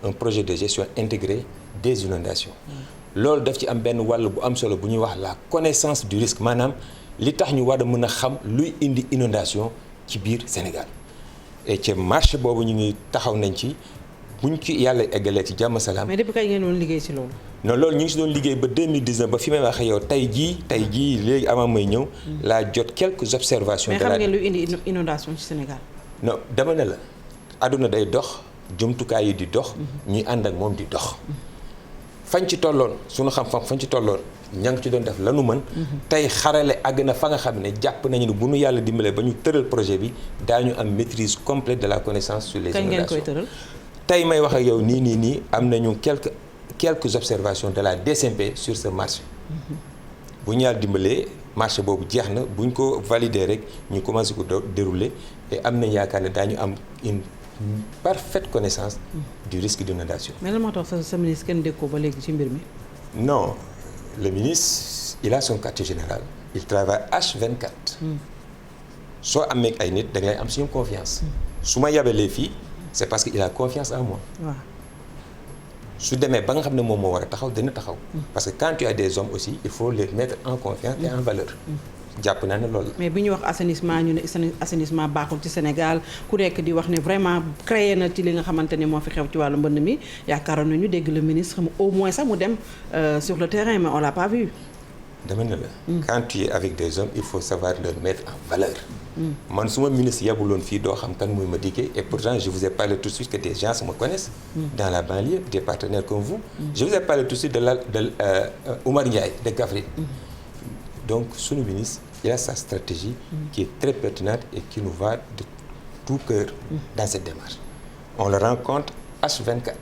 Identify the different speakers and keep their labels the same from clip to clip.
Speaker 1: un projet de gestion intégrée des inondations. loolu daf ci am benn wàll bu am solo bu ñuy wax la connaissance du risque maanaam li tax ñu war a mën a xam luy indi inondation ci biir Sénégal et ci marché boobu ñu ngi taxaw nañ ci buñ ci yàlla eggalee ci jàmm salaam.
Speaker 2: mais depuis kañ ngeen doon liggéey ci loolu.
Speaker 1: non loolu ñu ngi si doon liggéey ba 2019 ba fi may waxee yow tey jii léegi avant may ñëw. laa jot quelques observations.
Speaker 2: mais xam ngeen luy indi inondation ci Sénégal.
Speaker 1: non dama ne la àdduna day dox jumtukaay yi di dox. ñuy ànd ak moom di dox. fañ ci tolloon suñu xam-xam fañ ci tolloon ña ngi ci doon def lanu mën. tey xarale àgg na fa nga xam ne jàpp nañu ne bu nu yàlla dimbalee ba ñu tëral projet bi daañu am maîtrise complète de la connaissance sur les inondations.
Speaker 2: kañ ngeen koy tëral.
Speaker 1: tey may wax ak yow nii am nañu quelques observations de la DCMP sur ce marché. bu ñu yàlla dimbalee marché boobu jeex na bu ñu ko valider rek ñu commencé ko dérouler et am nañu yaakaar ne daañu am une parfaite connaissance du risque d'inondation.
Speaker 2: mais lan moo tax sa ministre kenn dégg ko ba léegi ci mbir mi.
Speaker 1: non le ministre il a son quartier général il travaille H24. soo amee ay nit da ngay am suñu confiance. su ma yabalee fii c'est parce que il a confiance en moi.
Speaker 2: waaw.
Speaker 1: su demee ba nga xam ne moom moo war a taxaw dina taxaw. parce que quand tu as des hommes aussi il faut les mettre en confiance et en valeur. jàpp naa ne loolu la.
Speaker 2: mais bi ñu wax assainissement ñu ne assainissement baaxul ci Sénégal ku nekk di wax ne vraiment créé na ci li nga xamante ne moo fi xew ci wàllu mbënd mi yaakaaroon nañu dégg le ministre au moins sax mu dem sur le terrain mais on l'a pas vu.
Speaker 1: dama ne la. quand tu es avec des hommes il faut savoir les mettre en valeur. man su ma ministre yabuloon fii doo xam kan muy ma dikkee et pourtant je vous ai parlé tout de suite que des gens me connaissent. dans la banlieue des partenaires comme vous. je vous ai parlé tout de suite de Oumar Ndiaye de Kaffrine. donc sunu ministre il a sa stratégie qui est très pertinente et qui nous va de tout cœur dans cette démarche. On le rencontre H24.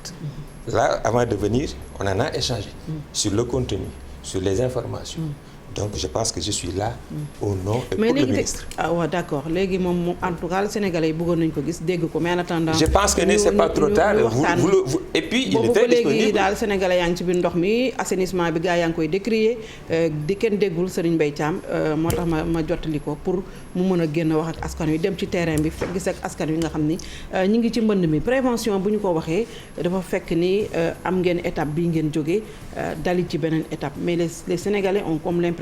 Speaker 1: Là, avant de venir, on en a échangé sur le contenu, sur les informations. Donc je pense que je suis là au nom et pour le ministre.
Speaker 2: ah waaw d'accord léegi moom en tout cas Sénégalais yi bëggoon nañu ko gis dégg ko mais en attendant.
Speaker 1: je pense que c'est pas trop tard vous et puis il est très disponible.
Speaker 2: boobu ba léegi daal Sénégalais yaa ngi ci biir ndox mi assainissement bi gars yaa ngi koy décrier di kenn déggul Serigne Mbaye Thiam moo tax ma jottali ko pour mu mën a génn wax ak askan wi dem ci terrain bi gis ak askan wi nga xam ni ñi ngi ci mbënd mi prévention bu ñu ko waxee dafa fekk ni am ngeen étape bii ngeen jógee dali ci beneen étape mais les Sénégalais ont comme l'impression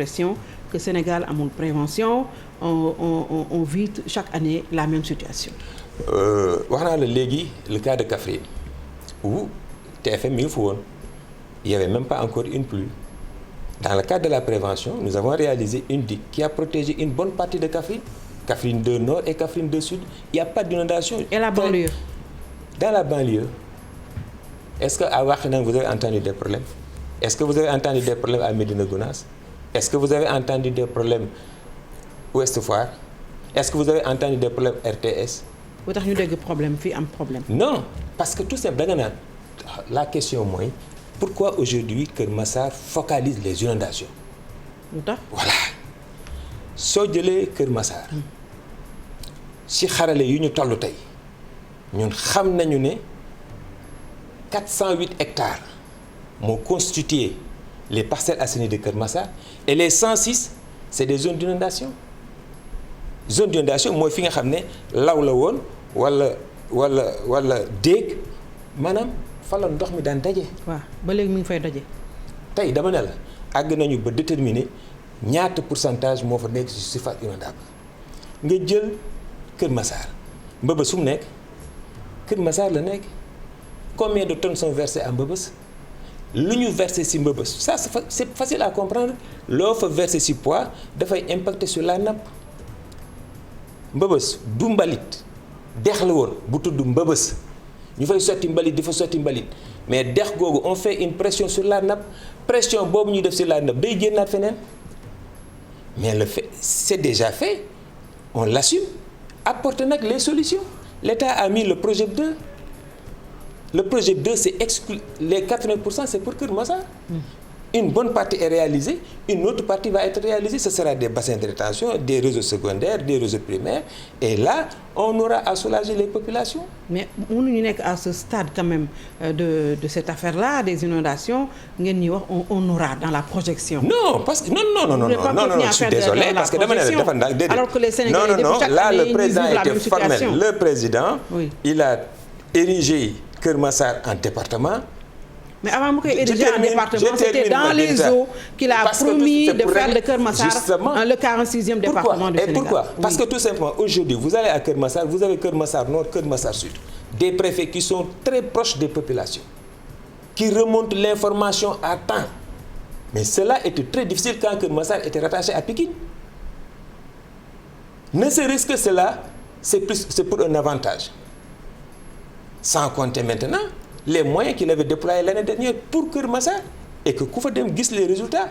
Speaker 2: que Sénégal amul prévention on vit chaque année la même situation.
Speaker 1: wax naa la léegi le cas de Kaffrine où TFM mi ngi fa woon il y avait même pas encore une pluie dans le cadre de la prévention nous avons réalisé une digue qui a protégé une bonne partie de Kaffrine Kaffrine 2 Nord et Kaffrine 2 Sud il y a pas d'inondation.
Speaker 2: Et la banlieue.
Speaker 1: Dans la banlieue est-ce que à Wakhinane vous avez entendu des problèmes est-ce que vous avez entendu des problèmes à Médina Gounass est-ce que vous avez entendu des problèmes Ouest Foire est-ce que vous avez entendu des problèmes RTS.
Speaker 2: bu tax ñu dégg problème fii am problème.
Speaker 1: non parce que tout simplement da nga naan la question mooy pourquoi aujourd'hui Kër Massar focalise les inondations.
Speaker 2: lu tax
Speaker 1: voilà soo jëlee Kër Massar ci xarale yu ñu toll tey ñun xam nañu ne 408 hectares moo constitué les parcelles assainies de Kër Massar et les 106 c'est des zones d'inondation zone d'inondation mooy fi nga xam ne law la woon wala déeg maanaam fa la ndox mi daan daje.
Speaker 2: waaw ba léegi mi ngi fay daje.
Speaker 1: tey dama ne la àgg nañu ba déterminer ñaata pourcentage moo fa nekk ci surface inondable nga jël Kër Massar Mbëbës fu mu nekk Kër Massar la nekk combien de tonnes sont versées à Mbëbës lu ñu versé ci Mbëbës ça c'est facile à comprendre loo fa versé ci poids dafay impacter sur la nappe Mbëbës du mbalit dex la woon bu tudd Mbëbës ñu fay sotti mbalit di fa sotti mbalit mais dex googu on fait une pression sur la nappe pression boobu ñuy def sur la nappe day génnaat feneen mais le fait c'est déjà fait on l'assume apporte nag les solutions l'État a mis le projet 2 le projet 2 c'est exclu les 80% c'est pour Kër Massar. Une bonne partie est réalisée, une autre partie va être réalisée. Ce sera des bassins de rétention, des réseaux secondaires, des réseaux primaires. Et là, on aura à soulager les populations.
Speaker 2: Mais mënuñu nekk à ce stade quand même de cette affaire-là, des inondations, ngeen ñuy wax on aura dans la projection.
Speaker 1: Non, parce que non, je suis désolé parce que dama ne dafa ndànk
Speaker 2: alors que les Sénégalais
Speaker 1: non, là le président était formel. Le président, oui. Il a érigé Kër Massar en département.
Speaker 2: mais avant mu koy ériger en département c'était dans les eaux qu'il a promis de faire de Kër Massar le 46e département du Sénégal.
Speaker 1: Et pourquoi? Parce que tout simplement aujourd'hui vous allez à Kër Massar, vous avez Kër Massar Nord, Kër Massar Sud, des préfets qui sont très proches des populations, qui remontent l'information à temps. Mais cela était très difficile quand Kër Massar était rattaché à Pikine. Ne serait-ce que cela, c'est pour un avantage. Sans compter maintenant les moyens qu'il avait déployés l'année dernière pour Kër Massar et que ku fa dem gis les résultats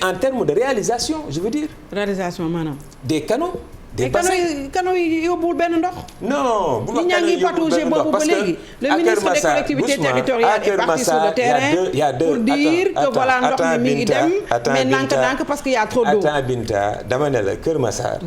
Speaker 1: en termes de réalisation, je veux dire.
Speaker 2: Réalisation maanaam.
Speaker 1: Des canaux. Des bassins
Speaker 2: canaux yi yóbbuwul benn ndox.
Speaker 1: non bu
Speaker 2: ñi ñaa ngi patauger boobu ba léegi. le ministre des collectivités territoriales est parti sur le terrain pour dire que voilà ndox mi ngi dem mais ndànk parce que y a trop d'eau.
Speaker 1: Attends Binta dama ne la Kër Massar.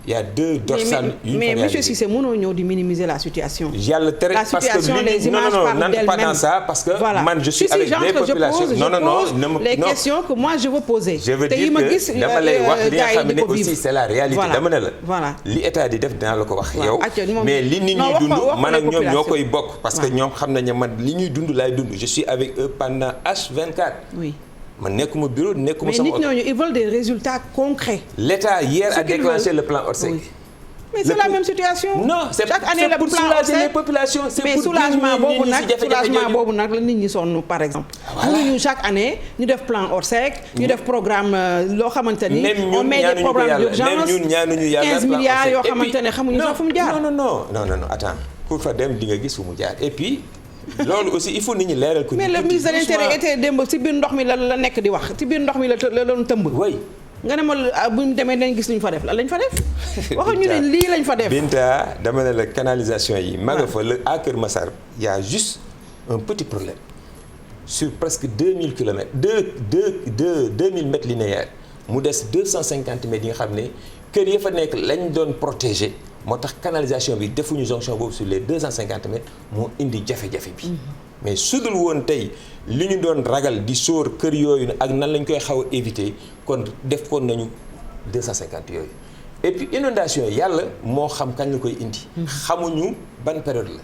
Speaker 1: Il y a 2 dorsales
Speaker 2: mais monsieur Cissé mënoo ñëw di minimiser la situation.
Speaker 1: yàlla tere parce que
Speaker 2: les images parlent d'elles-mêmes.
Speaker 1: pas dans ça parce que man je suis avec des populations.
Speaker 2: non les questions que moi je veux poser.
Speaker 1: je veux dire que dama lay wax li nga xam ne aussi c'est la réalité. dama ne la. voilà li état di def dinaa la ko wax yow. mais li nit ñi dund man ak ñoom ñoo koy bokk. parce que ñoom xam nañ ne man li ñuy dund laay dund je suis avec eux pendant H24. oui. man nekkuma bureau nekkuma sama
Speaker 2: mais nit ñooñu ils veulent des résultats concrets.
Speaker 1: L'État hier a déclenché le plan Orsec.
Speaker 2: Oui. mais c'est la même situation.
Speaker 1: non c'est
Speaker 2: chaque année le
Speaker 1: pour
Speaker 2: plan
Speaker 1: soulager
Speaker 2: Orsec,
Speaker 1: les populations. c'est
Speaker 2: mais
Speaker 1: pour
Speaker 2: soulagement boobu nag la nit ñi sonn par exemple. mënuñu chaque année ñu def plan Orsec. ñu def programme loo xamante ni. on met des programmes d'urgence 15 milliards yoo xamante ne xamuñu sax fu mu jaar.
Speaker 1: non attends pour fa dem di nga gis fu mu jaar et puis. loolu aussi il faut nit ñi leeral ko.
Speaker 2: mais le ministre de l'Intérieur était démb ci biir ndox mi la nekk di wax ci biir ndox mi la doon tëmb.
Speaker 1: oui.
Speaker 2: nga ne ma bu ñu demee dañ gis lu ñu fa def lan lañ fa def. waxuñu ne lii lañ fa def.
Speaker 1: Binta dama ne la canalisation yi. ma nga fa la à Kër Massar y a juste un petit problème sur presque 2000 kilomètres 2000 mètres linéaires mu des 250 mètres yi nga xam ne kër ya fa nekk lañ doon protéger. moo tax canalisation bi defuñu jonction boobu sur les 250 mètres moo indi jafe-jafe bi. mais sudul woon tey li ñu doon ragal di sóor kër yooyu ak nan lañ koy xaw a éviter kon def koon nañu 250 yooyu. et puis inondation yàlla moo xam kañ la koy indi. xamuñu ban période la.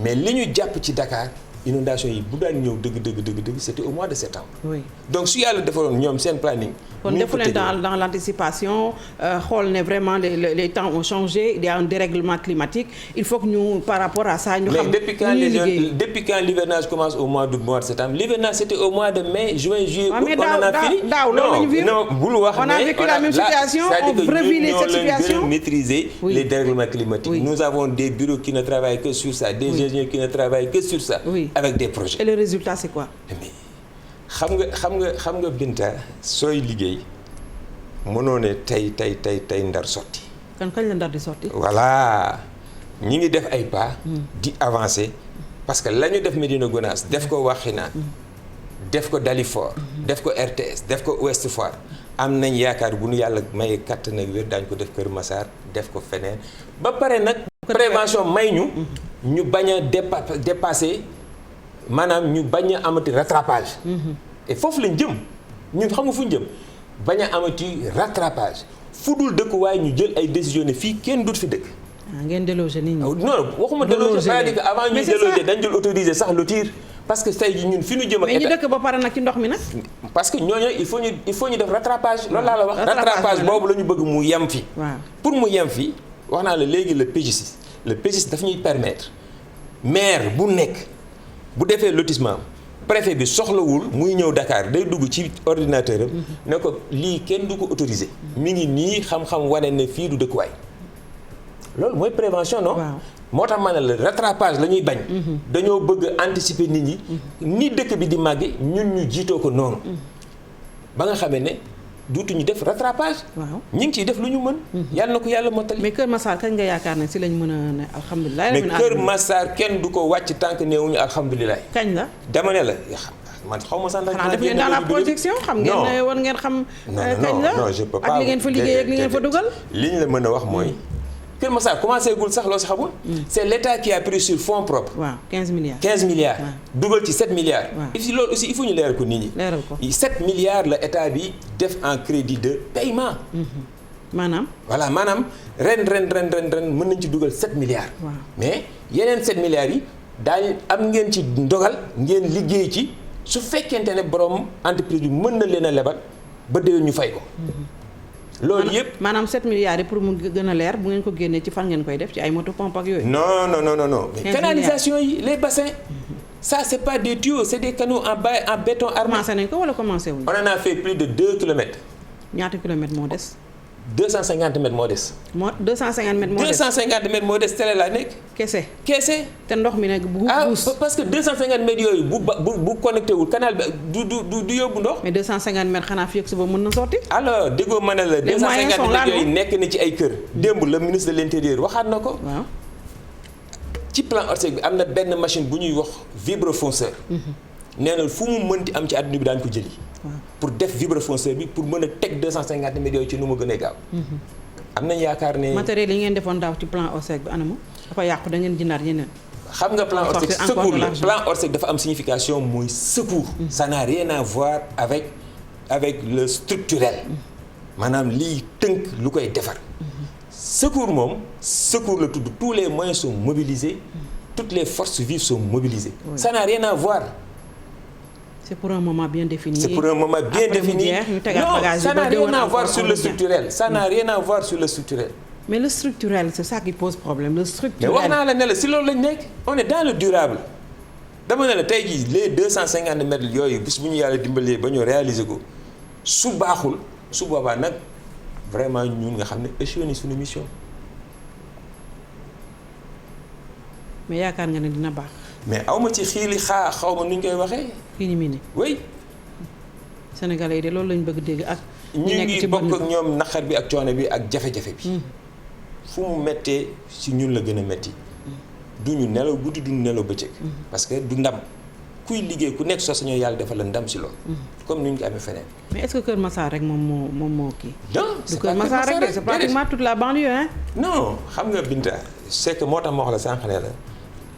Speaker 1: mais li ñu jàpp ci Dakar inondation yi bu daan ñëw dëgg c'était au mois de septembre. oui donc su yàlla defaroon ñoom seen planning.
Speaker 2: kon defu leen dans l'anticipation xool ne vraiment les temps ont changé il y a un dérèglement climatique il faut que ñu par rapport à ça ñu xam
Speaker 1: depuis quand l'hivernage commence au mois d'août mois de septembre l'hivernage c'était au mois de mai juin juillet août on en a fini non bul wax
Speaker 2: on a vécu la même situation on revit cette situation
Speaker 1: gën a maîtriser les dérèglements climatiques nous avons des bureaux qui ne travaillent que sur ça des ingénieurs qui ne travaillent que sur ça avec des projets
Speaker 2: et le résultat c'est quoi
Speaker 1: xam nga Binta sooy liggéey mënoo ne tey ndar sotti.
Speaker 2: kan kañ la ndar di sotti.
Speaker 1: voilà ñi ngi def ay pas. di avancer parce que la ñu def Médina Gounass def ko Wakhinane def ko Dalifort def ko RTS def ko Ouest Foire am nañ yaakaar bu nu yàlla maye kàttan ak wér daañu ko def Kër Massar def ko feneen ba pare nag. prévention may ñu bañ a dépasser. maanaam ñu bañ a amati rattrapage. et foofu lañ jëm ñun xam nga fu ñu jëm bañ a amati rattrapage fu dul dëkkuwaay ñu jël ay décisions ne fii kenn dut fi dëkk.
Speaker 2: ngeen déloger nit ñi.
Speaker 1: non waxuma déloger c'est-à-dire que avant ñuy déloger dañ jël autoriser sax lotir parce que tey jii ñun fi ñu jëm ak.
Speaker 2: mais ñu dëkk ba pare nag ci ndox mi nag.
Speaker 1: parce que ñooñu il faut ñu def rattrapage. loolu laa la wax rattrapage boobu la ñu bëgg mu yem fi. waaw pour mu yem fi wax naa la léegi le PGCIS daf ñuy permettre maire bu nekk. bu defee lotissement préfet bi soxlawul muy ñëw Dakar day dugg ci ordinateur am ne ko lii kenn du ko autorisé mi ngi nii xam-xam wane ne fii du dëkkuwaay loolu mooy prévention non moo tax ma ne la rattrapage la ñuy bañ dañoo bëgg anticiper nit ñi ni dëkk bi di màgge ñun ñu jiitoo ko noonu ba nga xamee ne duutuñu def rattrapage. waaw ñu ngi ciy def lu ñu mën. yàlla na ko yàlla mottali.
Speaker 2: mais Kër Massar kañ nga yaakaar ne si lañ mën a ne alhamdulilah.
Speaker 1: mais Kër Massar kenn du ko wàcc tant que neewuñu alhamdulilah.
Speaker 2: kañ la
Speaker 1: dama ne la man xaw ma sax ndax.
Speaker 2: xanaa def ngeen dans la projection xam ngeen ne war ngeen xam. kañ la
Speaker 1: non je peux pas
Speaker 2: ak li ngeen fa liggéey ak li ngeen fa dugal.
Speaker 1: li ñu la mën a wax mooy. Kër Massar commencé gul sax loo si xamul. c'est l'État qui a pris sur fonds propres.
Speaker 2: waaw 15 milliards.
Speaker 1: 15 milliards. dugal ci 7 milliards.
Speaker 2: waaw
Speaker 1: et puis loolu aussi il faut ñu leeral ko nit ñi.
Speaker 2: leeral ko
Speaker 1: 7 milliards la état bi def en crédit de paiement.
Speaker 2: maanaam.
Speaker 1: voilà maanaam ren mën nañ ci dugal 7 milliards.
Speaker 2: waaw
Speaker 1: mais yeneen 7 milliards yi daañu am ngeen ci ndogal ngeen liggéey ci su fekkente ne borom entreprise bi mën na leen a lebal ba déwén ñu fay ko. loolu yëpp
Speaker 2: maanaam 7 milliards yi pour mu gën a leer bu ngeen ko génnee ci fan ngeen koy def ci ay moto pompe ak yooyu.
Speaker 1: non. mais canalisation yi les bassins. ça c'est pas des tuyaux c'est des canaux en béton armé.
Speaker 2: commencé nañ ko wala commencé wuñ.
Speaker 1: on en a fait plus de 2 kilomètres.
Speaker 2: ñaata kilomètres moo des.
Speaker 1: 250 mètres moo des.
Speaker 2: 250 mètres moo des
Speaker 1: 250 mètres moo des télé laa nekk.
Speaker 2: kese.
Speaker 1: te
Speaker 2: ndox mi nag bu buus.
Speaker 1: parce que 250 mètres yooyu bu connecté wul canal bi du yóbbu ndox.
Speaker 2: mais 250 mètres xanaa fii ak suba mën na sotti.
Speaker 1: alors déggoo ma ne la 250 mètres yooyu nekk na ci ay kër. démb le ministre de l'intérieur waxaat na ko.
Speaker 2: waaw.
Speaker 1: ci plan Orsec bi am na benn machine bu ñuy wax vibrofonceur. nee na fu mu mënti am ci àdduna bi daañu ko jëli. pour def vibrofonceur bi pour mën a teg 250 mètres yooyu ci nu mu gën a gaaw. am nañ yaakaar ne. matériel
Speaker 2: yi ngeen defoon daaw ci plan Orsec bi anamu dafa yàqu da ngeen jëndaat yeneen.
Speaker 1: xam nga plan Orsec secours la plan Orsec dafa am signification mooy secours. ça n'a rien à voir avec le structurel. maanaam liy tënk lu koy defar. secours moom secours la tudd tous les moyens sont mobilisés. toutes les forces vives sont mobilisées. Oui. Ça n'a rien à voir.
Speaker 2: C'est pour un moment bien défini.
Speaker 1: C'est pour un moment bien défini. Non, ça n'a rien à voir sur le structurel. Ça n'a rien à voir sur le structurel.
Speaker 2: Mais le structurel, c'est ça qui pose problème. Le structurel.
Speaker 1: Mais wax naa la ne la si loolu lañ nekk on est dans le durable. dama ne la tey jii les 250 mètres yooyu bis bu ñu yàlla dimbalee ba ñu réaliser ko su baaxul su boobaa nag vraiment ñun nga xam ne échoué ni suñu mission.
Speaker 2: mais yaakaar nga ne dina baax.
Speaker 1: mais awma ci xiili xaw ma nu ñu koy waxee.
Speaker 2: kii ni mu ne.
Speaker 1: oui.
Speaker 2: Sénégalais yi de loolu lañ bëgg dégg ak.
Speaker 1: ñu ngi bokk ak ñoom naqar bi ak coono bi ak jafe-jafe bi. fu mu méttee ci ñun la gën a métti. du ñu nelaw guddi du ñu nelaw bëccëg. parce que du ndam kuy liggéey ku nekk soo sañoo yàlla defal la ndam si loolu. comme ni ñu ko amee feneen.
Speaker 2: mais est-ce que Kër Massar rek moom moo kii.
Speaker 1: non
Speaker 2: c'est pas Kër Massar rek c'est pratiquement toute la banlieue hein.
Speaker 1: non xam nga Binta c'est que moo tax ma wax la sànq ne la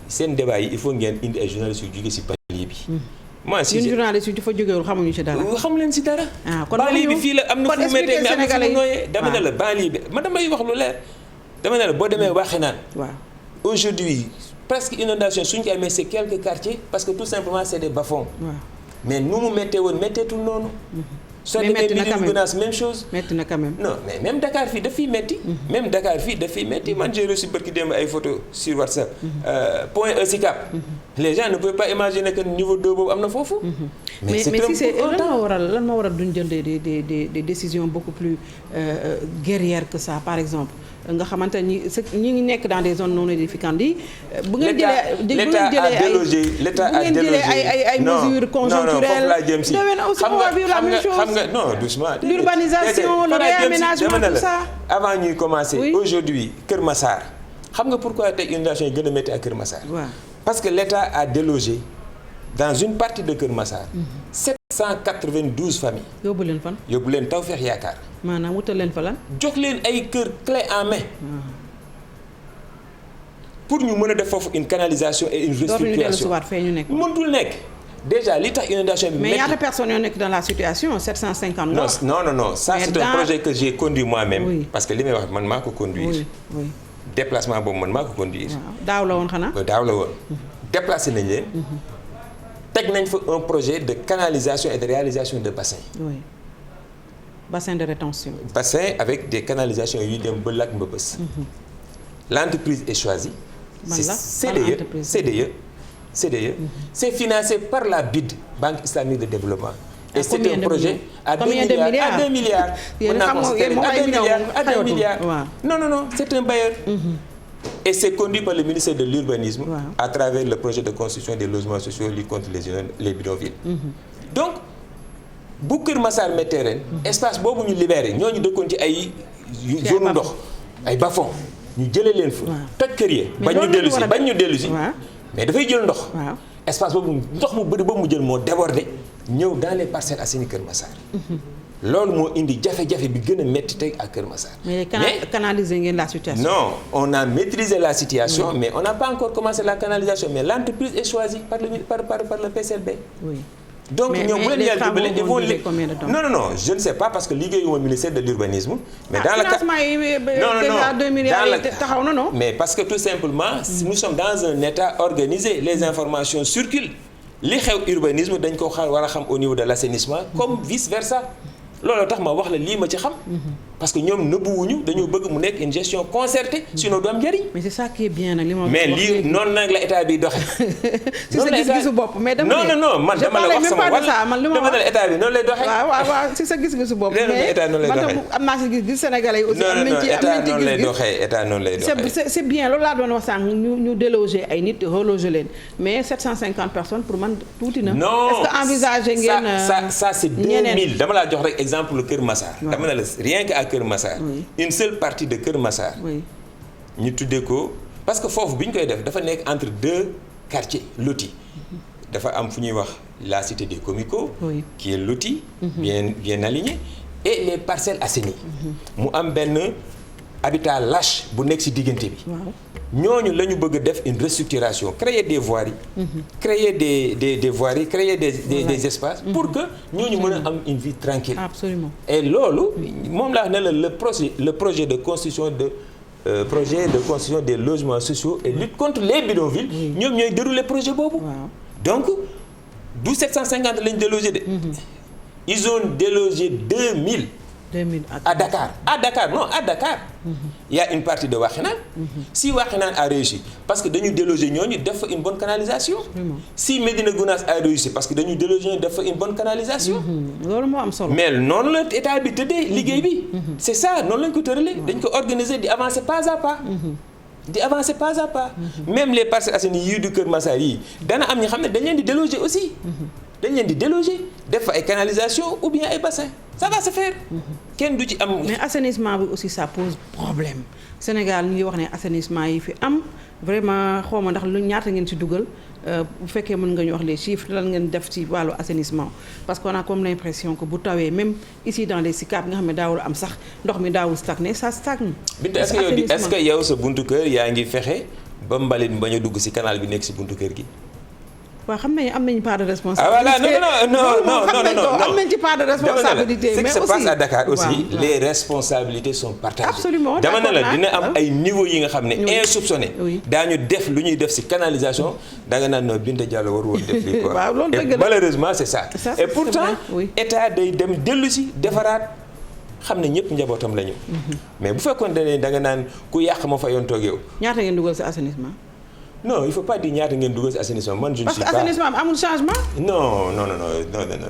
Speaker 1: seen débat yi il faut ngeen indi ay journalistes yu jóge si banlieue bi. moi si
Speaker 2: ñun journalistes yu dafa jógewul xamuñu si dara.
Speaker 1: xamu leen si dara.
Speaker 2: ah kon
Speaker 1: banlieue bi fii la am na fu mu méttee mais am na fu mu nooyee. dama ne la banlieue bi man damay wax lu leer. dama ne la boo demee Waxinaan.
Speaker 2: waaw
Speaker 1: aujourd'hui presque inondation suñ ko amee c'est quelques quartiers parce que tout simplement c'est des bas-fonds.
Speaker 2: waaw
Speaker 1: mais nu mu méttee woon métteetul noonu.
Speaker 2: mais métti na quand même
Speaker 1: même chose.
Speaker 2: métti na quand même.
Speaker 1: non mais même Dakar fii daf fiy métti. même Dakar fii daf fiy métti man j'ai reçu barki démb ay photos sur WhatsApp. point ESICAP. les gens ne peuvent pas imaginer que niveau 2 boobu am na foofu.
Speaker 2: mais si c'est lan moo waral duñ jël des décisions beaucoup plus guerrières que ça par exemple. nga xamante ñi ngi nekk dans des zones non aedificantes yi. bu ngeen jëlee ay mesures conjoncturelles.
Speaker 1: xam nga non doucement.
Speaker 2: l'urbanisation le réaménagement tout ça.
Speaker 1: avant ñuy commencer. aujourd'hui Kër Massar. xam nga pourquoi tey inondation yi gën a métti à Kër Massar. parce que l'État a délogé dans une partie de Kër Massar. 792 familles.
Speaker 2: yóbbu leen fan.
Speaker 1: yóbbu leen Tawfekh Yaakaar.
Speaker 2: maanaam wutal leen fa lan.
Speaker 1: jox leen ay kër clé en main. pour ñu mën a def foofu une canalisation et une restructuration. mëntul nekk. déjà li tax inondation bi.
Speaker 2: mais ñaata personnes yoo nekk dans la situation 750.
Speaker 1: non ça c'est un projet que j'ai conduit moi-même.
Speaker 2: Oui.
Speaker 1: parce que li may wax man maa ko conduire.
Speaker 2: oui
Speaker 1: déplacement boobu man maa ko conduire.
Speaker 2: daaw la woon xanaa.
Speaker 1: daaw la woon. déplacé nañ leen. teg nañ fa un projet de canalisation et de réalisation de bassins.
Speaker 2: oui bassin de rétention.
Speaker 1: bassin avec des canalisations yuy dem ba lac Mbëbës. l'entreprise est choisie. c'est CDE. C'est financé par la BID, Banque Islamique de Développement. Et c'est un projet à 2 milliards. À 2 milliards. À 2 milliards. Non, c'est un bailleur. Et c'est conduit par le ministère de l'Urbanisme à travers le projet de construction des logements sociaux lutte contre les bidonvilles. Donc, bu Kër Massar méttee ren espace boobu ñu libéré ñooñu dëkkoon ci ay zone ndox ay bas-fonds ñu jëlee leen fa. toj kër yi bañ ñu dellu si. mais dafay jël ndox. espace boobu ndox mu bëri boobu mu jël moo débordé ñëw dans les Parcelles Assainies Kër Massar. loolu moo indi jafe-jafe bi gën a métti tey à Kër Massar.
Speaker 2: mais canaliser ngeen la situation.
Speaker 1: non on a maîtrisé la situation. mais on n'a pas encore commencé la canalisation mais l'entreprise est choisie par le PCLB. donc ñoom bu leen yàlla dimbale ils vont non je ne sais pas parce que liggéeyu au ministère de l'urbanisme mais dans le cas
Speaker 2: taxaw na non
Speaker 1: mais parce que tout simplement nous sommes dans un état organisé les informations circulent li xew urbanisme dañ ko war a xam au niveau de l'assainissement comme vice versa loolu tax ma wax la lii ma ci xam. parce que ñoom nëbbuwuñu dañoo bëgg mu nekk une gestion concertée sinon du am njëriñ.
Speaker 2: mais c'est ça qui est bien nag li ma
Speaker 1: mais lii noonu nag la état bi doxee.
Speaker 2: si sa gis-gisu bopp mais dama
Speaker 1: non man dama la wax sama wàll dama ne état bi noonu lay doxee.
Speaker 2: waaw si sa gis-gisu bopp. mais man am naa si gis Sénégalais yi aussi. am nañ ci gis-gis
Speaker 1: état noonu lay doxee.
Speaker 2: c'est bien loolu laa doon wax sànq ñu déloger ay nit reloger leen mais 750 personnes pour man tuuti na.
Speaker 1: non
Speaker 2: est-ce que envisager ngeen.
Speaker 1: ça c'est 2000 dama laa jox rek exemple Kër Massar. dama ne la rien que à Kër Massar. une seule partie de Kër Massar. ñu tuddee ko parce que foofu bi ñu koy def dafa nekk entre deux quartiers lotis. dafa am fu ñuy wax la cité des Comico. qui est loti. bien aligné et les parcelles assainies. mu am benn habitat lâche bu nekk ci diggante bi. ñooñu la ñu bëgg a def une restructuration créer des voiries. créer des voiries créer des espaces. pour que ñooñu mën a am une vie tranquille.
Speaker 2: Absolument.
Speaker 1: et loolu moom laa ne la le projet de construction des logements sociaux et lutte contre les bidonvilles. ñoom ñooy dérouler projet boobu. donc du 750 lañ délogé de. ils ont délogé 2000 à Dakar. Il y a une partie de Wakhinane. Si Wakhinane a réussi parce que dañu déloger ñooñu def fa une bonne canalisation. Si Médina Gounass a réussi parce que dañu déloger ñooñu def fa une bonne canalisation.
Speaker 2: loolu moo am solo.
Speaker 1: mais noonu la état bi tëddee liggéey bi. c'est ça noonu lañ ko tëralee. dañ ko organiser di avancer pas à pas. Même les Parcelles Assainies yii du Kër Massar yi dana am ñi xam ne dañ leen di déloger aussi. dañ leen di déloger def fa ay canalisation ou bien ay bassins ça va se faire. kenn du ci am.
Speaker 2: mais assainissement bi aussi ça pose problème Sénégal ñu ngi wax ne assainissement yi fi am vraiment xaw ma ndax lu ñaata ngeen ci dugal bu fekkee mën nga ñu wax les chiffres lan ngeen def ci wàllu assainissement parce qu'on a comme l'impression que bu tawee même ici dans les SICAP nga xam ne daawul am sax ndox mi daawul stagner ça stagne.
Speaker 1: est-ce que yow sa buntu kër yaa ngi fexe ba mbalit bañ a dugg ci canal bi nekk ci buntu kër gi.
Speaker 2: waaw xam nañu am nañu part de responsabilité.
Speaker 1: non
Speaker 2: am nañu ci part de responsabilité.
Speaker 1: mais
Speaker 2: aussi
Speaker 1: ce qui se passe à Dakar aussi les responsabilités sont partagées.
Speaker 2: absolument
Speaker 1: dama ne la dina am ay niveaux yi nga xam ne insoupçonnés. daañu def lu ñuy def ci canalisation danga naan non Binta Diallo war woon def lii quoi.
Speaker 2: waaw loolu dëgg la
Speaker 1: malheureusement c'est ça. et pourtant état day dem dellu ci defaraat xam ne ñëpp njabootam la ñu. mais bu fekkoon ne danga naan ku yàq ma fa yoon toog yow.
Speaker 2: ñaata ngeen dugal ci assainissement.
Speaker 1: non il faut pas dire ñaata ngeen dugal ci assainissement man je ne suis pas.
Speaker 2: parce que assainissement amul changement.
Speaker 1: non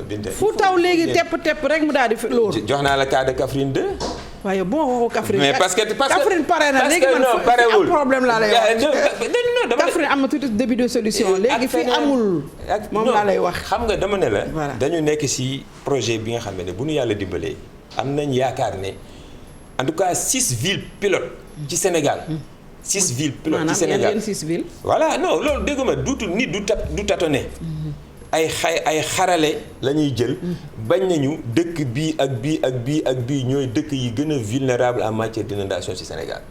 Speaker 1: Binta.
Speaker 2: fu taw léegi tepp rek mu daal di fi loolu.
Speaker 1: jox naa la cas de Kaffrine 2.
Speaker 2: waaye boo waxoo Kaffrine.
Speaker 1: mais parce que
Speaker 2: Kaffrine pare na léegi man fi am problème laa lay wax. Kaffrine am na tuuti début de solution léegi fi amul. moom laa lay wax.
Speaker 1: xam nga dama ne la. dañu nekk ci projet bi nga xam ne bu ñu yàlla dimbalee am nañ yaakaar ne en tout cas 6 villes pilotes ci Sénégal. 6 villes pilotes ci Sénégal
Speaker 2: maanaam 6 villes.
Speaker 1: voilà non loolu dégg nga duutul nit du tâtonner. ay xarale la ñuy jël. bañ nañu dëkk bii ak bii ñooy dëkk yi gën a vulnérable en matière d'inondation ci Sénégal.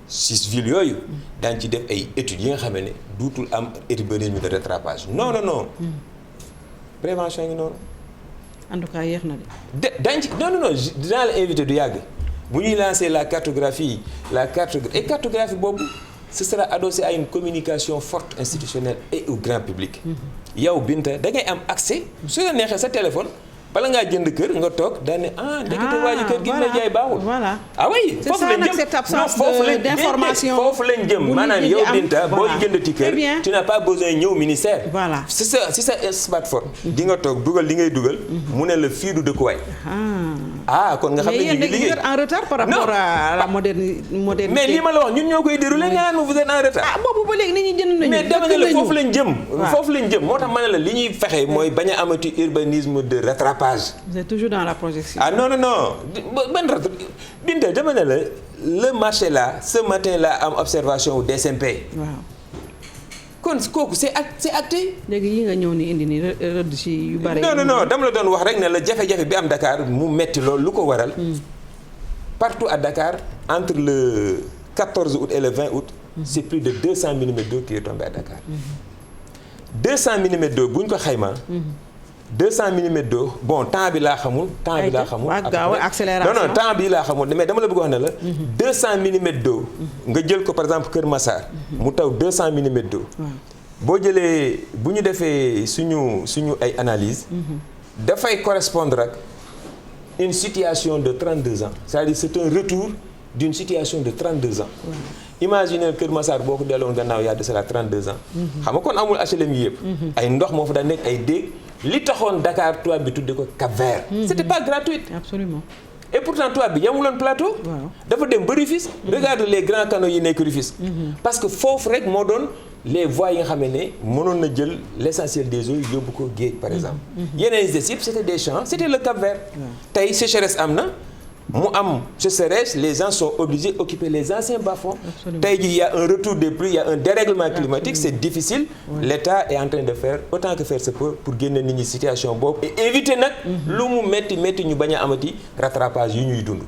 Speaker 1: 6 villes yooyu. daañu ci def ay études yi nga xam ne duutul am urbanisme de rattrapage non. prévention ngi noonu.
Speaker 2: en tout cas yéex na de.
Speaker 1: daañu ci non dinaa la invité du yàgg. bu ñuy lancer la cartographie cartographie boobu ce sera adossé à une communication forte institutionnelle et au grand public. yow Binta da ngay am accès su la neexee sa téléphone bala ngaa jënd kër nga toog daan ne ndekete waa ji kër gi may jaay baaxul.
Speaker 2: voilà
Speaker 1: oui foofu lañ jëm
Speaker 2: cette absence d'information
Speaker 1: foofu lañ jëm maanaam yow Binta boo jëndati kër tu n'as pas besoin ñëw ministère.
Speaker 2: voilà
Speaker 1: si sa smartphone. di nga toog dugal li ngay dugal. mu ne la fii du dëkkuwaay. kon nga xam ne ñu ngi liggéey
Speaker 2: en retard par rapport à la modernité.
Speaker 1: mais lii ma la wax ñun ñoo koy déroulé nga naan vous êtes en retard.
Speaker 2: boobu ba léegi nit ñi jënd nañu.
Speaker 1: mais dama ne la foofu lañ jëm. moo tax ma ne la li ñuy fexe mooy bañ a amati urbanisme de rattrapage.
Speaker 2: vous êtes toujours dans la projection.
Speaker 1: non Binta dama ne la le marché là ce matin là am observation au DSMP.
Speaker 2: waaw.
Speaker 1: kon kooku c'est acté.
Speaker 2: léegi yi nga ñëw ni indi ni rëdd ci yu bari.
Speaker 1: non dama la doon wax rek ne la jafe-jafe bi am Dakar mu metti loolu lu ko waral. partout à Dakar entre le 14 août et le 20 août. c'est plus de 200 mm d'eau qui est tombé à Dakar. 200 mm d'eau bu ñu ko xaymaa. 200 millimètres d'eau bon temps bi laa xamul.
Speaker 2: accélération
Speaker 1: non temps bi laa xamul mais dama la bëgg wax ne la. 200 millimètres d'eau. nga jël ko par exemple Kër Massar. mu taw 200 millimètres d'eau. boo jëlee bu ñu defee suñu ay analyses. dafay correspondre ak une situation de 32 ans c'est-à-dire c'est un retour d'une situation de 32 ans. Imaginez Kër Massar boo ko delloon gannaaw y a de cela 32 ans. xam nga kon amul HLM yi yëpp. ay ndox moo fa daan nekk ay déeg. li taxoon Dakar tubaab bi tudde ko Cap-Vert. c'était pas gratuit.
Speaker 2: Absolument.
Speaker 1: et pourtant tubaab bi yamuloon plateau. dafa dem ba Rufisque. regarde les grands canaux yi nekk Rufisque. parce que foofu rek moo doon les voies yi nga xam ne mënoon na jël l'essentiel des eaux yóbbu ko géej par exemple. yeneen des yëpp c'était des champs c'était le Cap-Vert. tey sécheresse am na. mu am sécheresse les gens sont obligés d'occuper les anciens bas-fonds. tey jii il y a un retour des pluies il y a un dérèglement climatique c'est difficile. l'État est en train de faire autant que faire se peut pour génne nit ñi situation boobu et éviter nag. lu mu métti ñu bañ a amati rattrapage yu ñuy dund.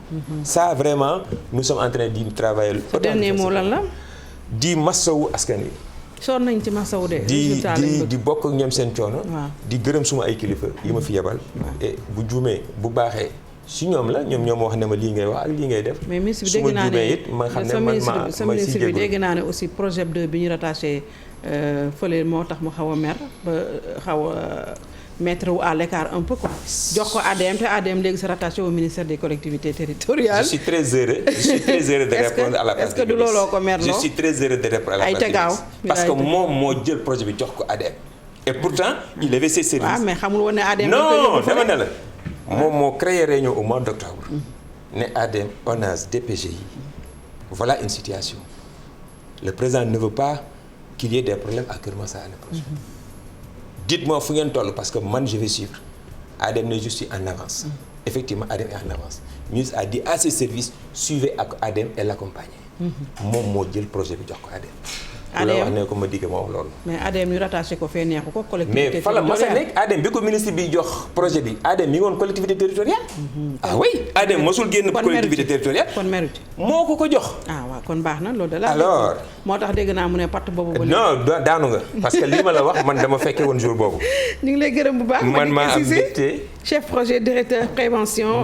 Speaker 1: ça vraiment nous sommes en train d'y travailler.
Speaker 2: ce dernier mot lan la.
Speaker 1: di massawu askan wi.
Speaker 2: sonn nañ ci masawu de.
Speaker 1: di bokk ak ñoom seen coono. di gërëm suma ay kilifa yi ma fi yebal. et bu juumee bu baaxee. si ñoom la ñoom ñoo wax ne ma lii ngay wax ak lii ngay def.
Speaker 2: mais ministre bi dégg naa ne sa ministre bi dégg naa ne aussi projet 2 bi ñu rattaché fële moo tax mu xaw a mer ba xaw a mettre wu à l'écart un peu quoi. jox ko ADM te ADM léegi c'est rattaché au ministère des collectivités territoriales.
Speaker 1: je suis très heureux de répondre à la place
Speaker 2: est-ce que du looloo ko merloo.
Speaker 1: je suis très heureux de répondre à la place du ministre parce que moom moo jël projet bi jox ko ADM. et pourtant il avait ses services.
Speaker 2: waaw mais xamul woon ne ADM.
Speaker 1: non dama ne la. moom moo créé réunion au mois d'octobre. ne ADM ONAS DPGI voilà une situation le président ne veut pas qu'il y ait des problèmes à Kër Massar l'année prochaine. dites-moi fu ngeen toll parce que man je vais suivre ADM ne je suis en avance. effectivement ADM est en avance ministre a dit à ses services suivez ak ADM et l'accompagner. moom moo jël projet bi jox ko ADM. ADM wax ne ko ma digg ma wax loolu.
Speaker 2: mais ADM ñu rattaché ko fee neexu ko. collectivité
Speaker 1: mais fa la mas a nekk ADM bi ko ministre bi jox projet bi ADM mi ngi woon collectivité territoriale. ah oui ADM mosul génn collectivité territoriale.
Speaker 2: kon mérite
Speaker 1: moo ko jox.
Speaker 2: ah waaw kon baax na loolu de la.
Speaker 1: alors
Speaker 2: moo tax dégg naa mu ne patt boobu. ba
Speaker 1: non daanu nga parce que li ma la wax man dama fekkee woon jour boobu.
Speaker 2: ñu ngi lay gërëm bu baax.
Speaker 1: man maa am mbégte
Speaker 2: chef projet directeur prévention.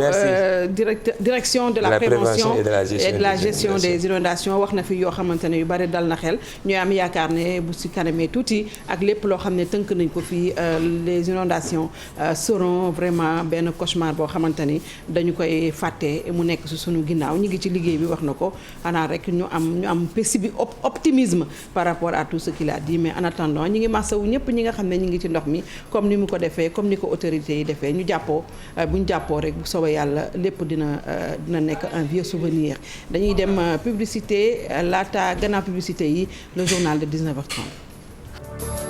Speaker 2: direction de la prévention et de la gestion des inondations wax na fi yoo xamante ne yu bari dal na xel ñu am yaakaar ne bu si kanamee tuuti ak lépp loo xam ne tënk nañ ko fii les inondations seront vraiment benn cauchemar boo xamante ni dañu koy fàtte mu nekk si sunu ginnaaw ñu ngi ci liggéey bi wax na ko xanaa rek ñu am optimisme par rapport à tout ce qu'il a dit mais en attendant ñi ngi masawu ñëpp ñi nga xam ne ñi ngi ci ndox mi comme ni mu ko defee comme ni ko autorités yi defee ñu jàppoo bu ñu jàppoo rek bu soobee yàlla lépp dina nekk un vieux souvenir dañuy dem publicité laata gannaaw publicité yi le journal de 19h30.